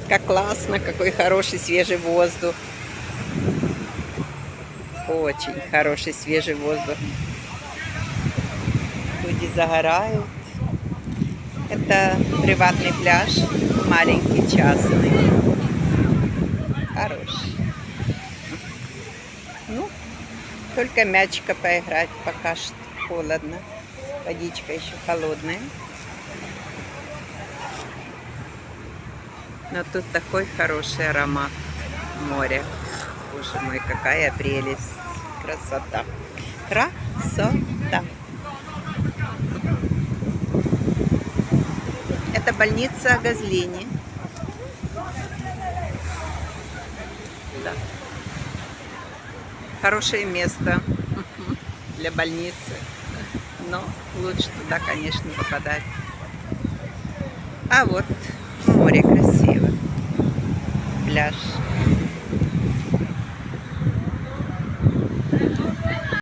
Как классно, какой хороший свежий воздух. Очень хороший свежий воздух. Люди загорают. Это приватный пляж, маленький, частный. Хороший. Ну, только мячика поиграть пока что холодно. Водичка еще холодная. Но тут такой хороший аромат моря. Боже мой, какая прелесть. Красота. Красота. Это больница Газлини. Да. Хорошее место для больницы. Но лучше туда, конечно, не попадать. А вот море красиво. Пляж.